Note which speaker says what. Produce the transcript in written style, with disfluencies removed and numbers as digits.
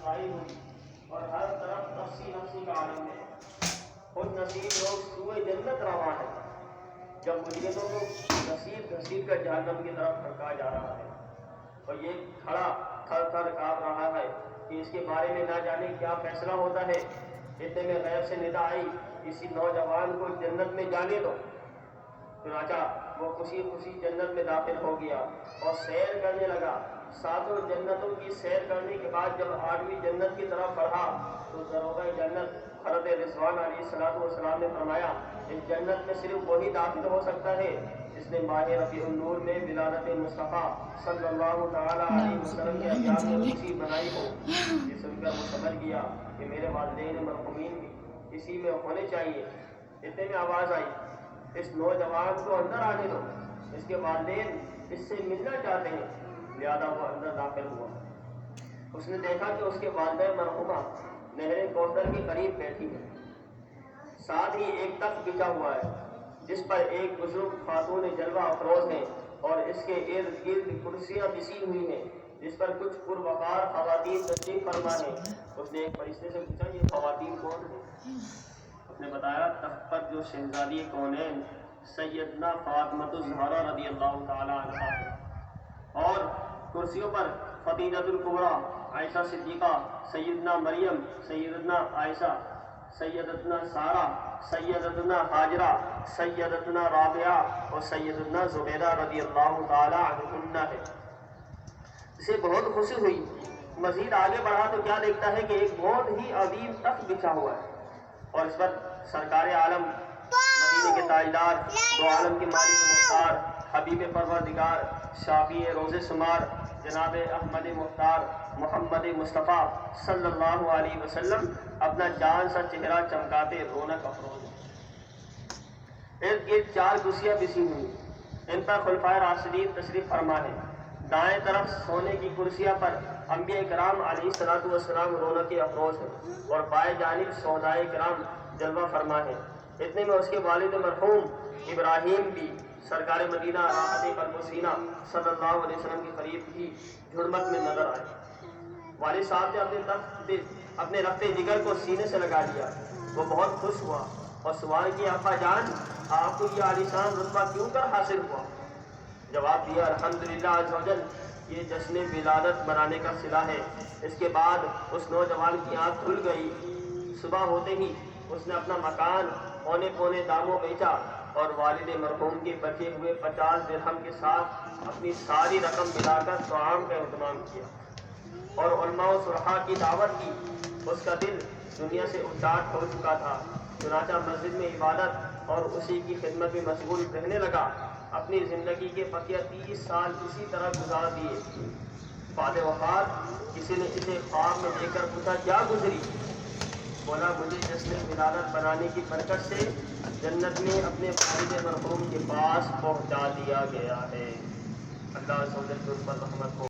Speaker 1: چھائی ہوئی اور ہر طرف نفسی نفسی کا عالم ہے۔ خود نصیب لوگ سوئے جنت رواں ہے، جب مجرموں کو گھسیٹ گھسیٹ کر جہنم کی طرف پھینکا جا رہا ہے، اور یہ کھڑا تھر تھر کانپ رہا ہے کہ اس کے بارے میں نہ جانے کیا فیصلہ ہوتا ہے۔ اتنے میں غیب سے ندا آئی، کسی نوجوان کو جنت میں جانے دو۔ چنانچہ وہ خوشی خوشی جنت میں داخل ہو گیا اور سیر کرنے لگا۔ ساتوں جنتوں کی سیر کرنے کے بعد جب آدمی جنت کی طرف بڑھا تو دروغہ جنت حضرت رضوان علیہ السلام نے فرمایا، اس جنت میں صرف وہی داخل ہو سکتا ہے جس نے ماہ ربیع النور میں ولادت مصطفیٰ صلی اللہ تعالیٰ علیہ وسلم کے ایام میں خوشی منائی ہو۔ یہ سن کر وہ سمجھ گیا کہ میرے والدین مرحومین بھی اسی میں ہونے چاہیے۔ اتنے میں آواز آئی، اس نوجوان کو اندر آنے دو، اس کے والدین اس سے ملنا چاہتے ہیں۔ لہذا وہ اندر داخل ہوا۔ اس نے دیکھا کہ اس کے والدین مرحومہ نہر کوثر کے قریب بیٹھی ہے، ساتھ ہی ایک تخت بچھا ہوا ہے جس پر ایک بزرگ خاتون جلوہ افروز ہے، اور اس کے ارد گرد کرسیاں بچھی ہوئی ہیں جس پر کچھ پروقار خواتین تشریف فرما ہیں۔ اس نے ایک فرشتے سے پوچھا، یہ خواتین کون ہیں؟ اس نے بتایا، تخت پر جو شہزادی کونین سیدنا فاطمۃ الزہرا رضی اللہ تعالی عنہا ہے، اور کرسیوں پر خدیجۃ الکبریٰ، عائشہ صدیقہ، سیدنا مریم، سیدنا عائشہ، سیدتنا سارہ، سیدتنا ہاجرہ، سیدتنا رابعہ اور سیدتنا زبیدہ رضی اللہ تعالی عنہن ہے۔ اسے بہت خوشی ہوئی۔ مزید آگے بڑھا تو کیا دیکھتا ہے کہ ایک بہت ہی عظیم تخت بچھا ہوا ہے، اور اس پر سرکار عالم مدینے کے تاجدار، دو عالم کے مالک مختار، حبیب پروردگار، شافی روز شمار، جناب احمد مختار محمد مصطفیٰ صلی اللہ علیہ وسلم اپنا جان سا چہرہ چمکاتے رونق افروز ہیں۔ ارد گرد چار کرسیاں بچھی ہوئی، ان پر خلفائے راشدین تشریف فرما ہے۔ دائیں طرف سونے کی کرسیاں پر انبیاء کرام علیہ السلام رونق افروز ہیں، اور بائیں جانب شہدائے کرام جلوہ فرما ہے۔ اتنے میں اس کے والد مرحوم ابراہیم بھی سرکار مدینہ راحت قلب و سینہ صلی اللہ علیہ وسلم کے قریب ہی جھرمٹ میں نظر آئے۔ والد صاحب نے اپنے تخت اپنے رفتے جگر کو سینے سے لگا لیا۔ وہ بہت خوش ہوا اور سوال کیا، ابا جان، آپ کو یہ عالیشان رتبہ کیوں کر حاصل ہوا؟ جواب دیا، الحمدللہ عز و جل، یہ جشن ولادت منانے کا صلہ ہے۔ اس کے بعد اس نوجوان کی آنکھ کھل گئی۔ صبح ہوتے ہی اس نے اپنا مکان پونے پونے داموں بیچا اور والد مرحوم کے بچے ہوئے 50 درہم کے ساتھ اپنی ساری رقم ملا کر طعام کا اہتمام کیا اور علماء و صلحاء کی دعوت کی۔ اس کا دل دنیا سے اچاٹ ہو چکا تھا، چنانچہ مسجد میں عبادت اور اسی کی خدمت میں مشغول رہنے لگا۔ اپنی زندگی کے بقیہ 30 سال اسی طرح گزار دیے۔ بعد وفات کسی نے اسے خواب میں دیکھ کر پوچھا، کیا گزری؟ بولا، مجھے جشن ولادت بنانے کی برکت سے جنت میں اپنے والد مرحوم کے پاس پہنچا دیا گیا ہے۔ اللہ عز و جل ان پر رحمت ہو۔